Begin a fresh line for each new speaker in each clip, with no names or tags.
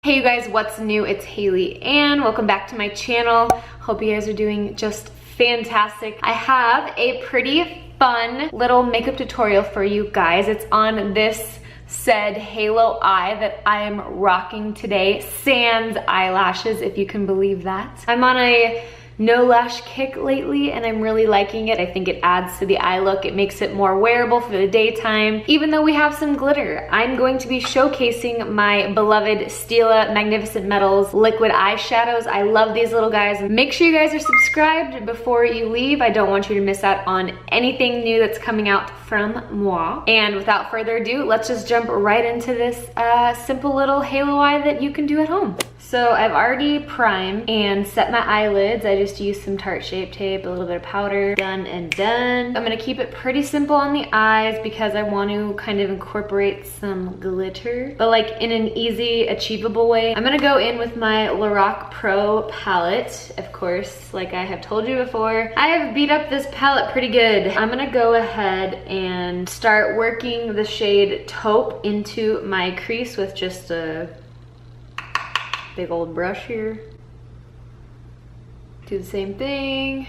Hey you guys, what's new? It's Hallie Anne. Welcome back to my channel. Hope you guys are doing just fantastic. I have a pretty fun little makeup tutorial for you guys. It's on this said halo eye that I am rocking today. Sans eyelashes, if you can believe that. I'm on a no lash kick lately and I'm really liking it. I think it adds to the eye look. It makes it more wearable for the daytime. Even though we have some glitter, I'm going to be showcasing my beloved Stila Magnificent Metals liquid eyeshadows. I love these little guys. Make sure you guys are subscribed before you leave. I don't want you to miss out on anything new that's coming out from moi. And without further ado, let's just jump right into this simple little halo eye that you can do at home. So I've already primed and set my eyelids. I just used some Tarte Shape Tape, a little bit of powder, done and done. I'm gonna keep it pretty simple on the eyes because I want to kind of incorporate some glitter, but like in an easy, achievable way. I'm gonna go in with my Lorac Pro palette, of course, like I have told you before. I have beat up this palette pretty good. I'm gonna go ahead and start working the shade Taupe into my crease with just a big old brush here. Do the same thing.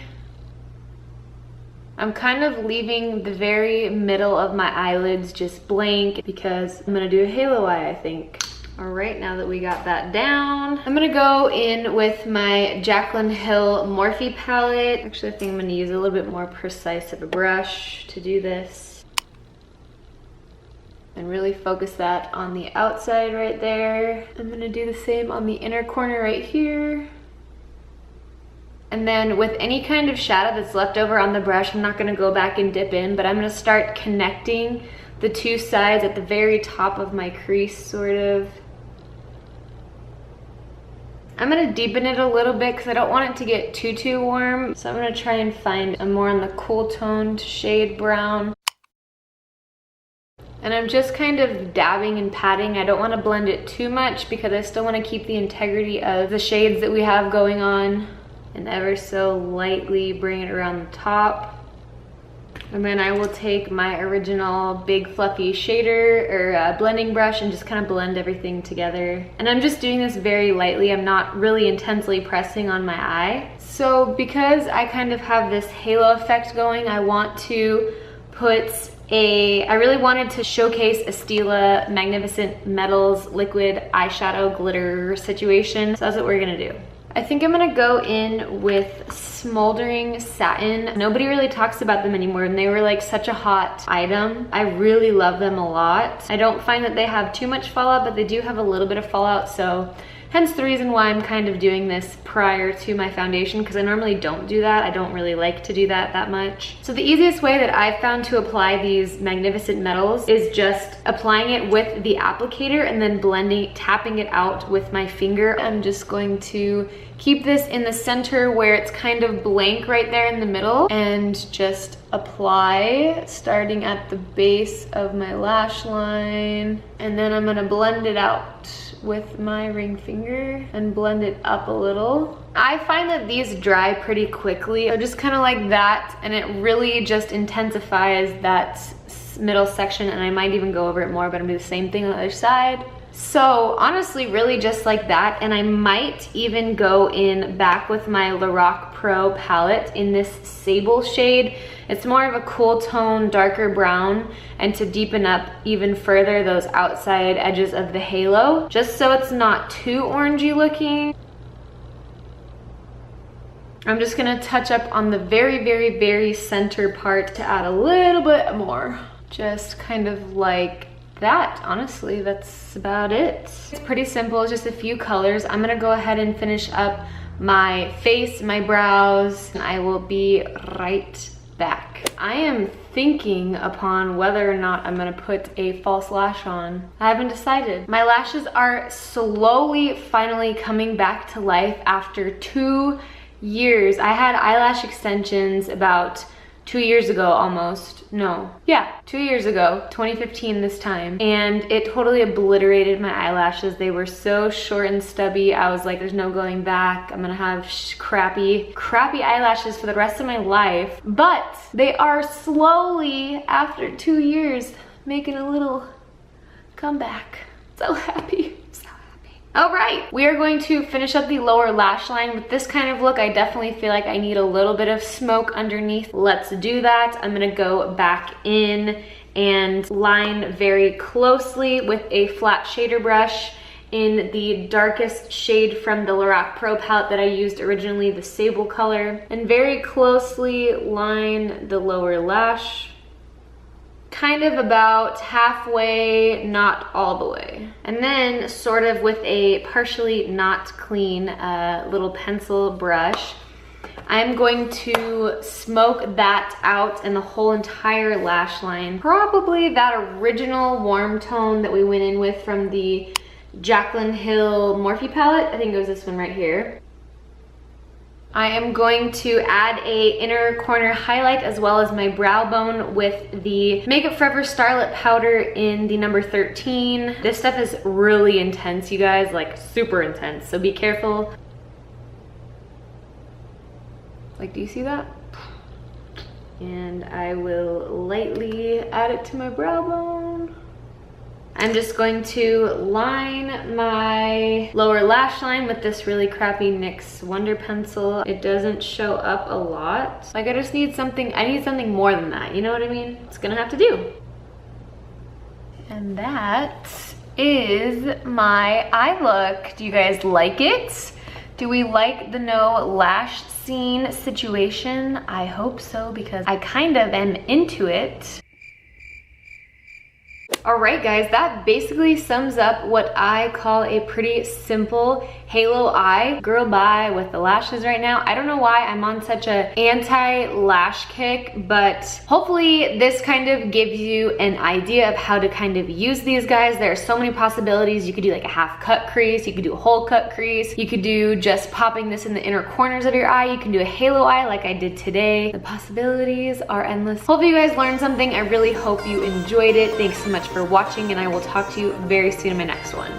I'm kind of leaving the very middle of my eyelids just blank because I'm gonna do a halo eye, I think. All right, now that we got that down, I'm gonna go in with my Jaclyn Hill Morphe palette. Actually, I think I'm gonna use a little bit more precise of a brush to do this. And really focus that on the outside right there. I'm gonna do the same on the inner corner right here. And then with any kind of shadow that's left over on the brush, I'm not gonna go back and dip in, but I'm gonna start connecting the two sides at the very top of my crease, sort of. I'm gonna deepen it a little bit because I don't want it to get too warm. So I'm gonna try and find a more on the cool toned shade brown. And I'm just kind of dabbing and patting. I don't want to blend it too much because I still want to keep the integrity of the shades that we have going on, and ever so lightly bring it around the top. And then I will take my original big fluffy shader or blending brush and just kind of blend everything together. And I'm just doing this very lightly. I'm not really intensely pressing on my eye. So because I kind of have this halo effect going, I want to put I really wanted to showcase a Stila Magnificent Metals liquid eyeshadow glitter situation. So that's what we're gonna do. I think I'm gonna go in with Smoldering Satin. Nobody really talks about them anymore and they were like such a hot item. I really love them a lot. I don't find that they have too much fallout, but they do have a little bit of fallout, so hence the reason why I'm kind of doing this prior to my foundation, because I normally don't do that. I don't really like to do that much. So the easiest way that I've found to apply these Magnificent Metals is just applying it with the applicator and then tapping it out with my finger. I'm just going to keep this in the center where it's kind of blank right there in the middle and just apply starting at the base of my lash line. And then I'm gonna blend it out with my ring finger and blend it up a little. I find that these dry pretty quickly, so just kind of like that, and it really just intensifies that middle section, and I might even go over it more, but I'm gonna do the same thing on the other side. So honestly, really just like that, and I might even go in back with my Lorac Pro palette in this sable shade. It's more of a cool tone, darker brown, and to deepen up even further those outside edges of the halo, just so it's not too orangey looking. I'm just gonna touch up on the very center part to add a little bit more. Just kind of like that. Honestly, that's about it. It's pretty simple, it's just a few colors. I'm gonna go ahead and finish up my face, my brows, and I will be right back. I am thinking upon whether or not I'm gonna put a false lash on. I haven't decided. My lashes are slowly finally coming back to life after 2 years. I had eyelash extensions about 2 years ago almost. No, yeah, 2 years ago, 2015 this time. And it totally obliterated my eyelashes. They were so short and stubby. I was like, there's no going back. I'm gonna have crappy eyelashes for the rest of my life. But they are slowly, after 2 years, making a little comeback. So happy, so happy. All right, we are going to finish up the lower lash line with this kind of look. I definitely feel like I need a little bit of smoke underneath. Let's do that. I'm gonna go back in and line very closely with a flat shader brush in the darkest shade from the Lorac Pro palette that I used originally, the sable color, and very closely line the lower lash, kind of about halfway, not all the way. And then sort of with a partially not clean little pencil brush, I'm going to smoke that out in the whole entire lash line. Probably that original warm tone that we went in with from the Jaclyn Hill Morphe palette. I think it was this one right here. I am going to add a inner corner highlight as well as my brow bone with the Makeup Forever Starlit powder in the number 13. This stuff is really intense, you guys, like super intense, so be careful. Like, do you see that? And I will lightly add it to my brow bone. I'm just going to line my lower lash line with this really crappy NYX Wonder Pencil. It doesn't show up a lot. Like, I just need something, I need something more than that, you know what I mean? It's gonna have to do. And that is my eye look. Do you guys like it? Do we like the no lash scene situation? I hope so, because I kind of am into it. All right, guys, that basically sums up what I call a pretty simple halo eye. Girl bye with the lashes right now. I don't know why I'm on such a anti-lash kick, but hopefully this kind of gives you an idea of how to kind of use these guys. There are so many possibilities. You could do like a half cut crease, you could do a whole cut crease, you could do just popping this in the inner corners of your eye, you can do a halo eye like I did today. The possibilities are endless. Hopefully you guys learned something. I really hope you enjoyed it. Thanks so much for watching, and I will talk to you very soon in my next one.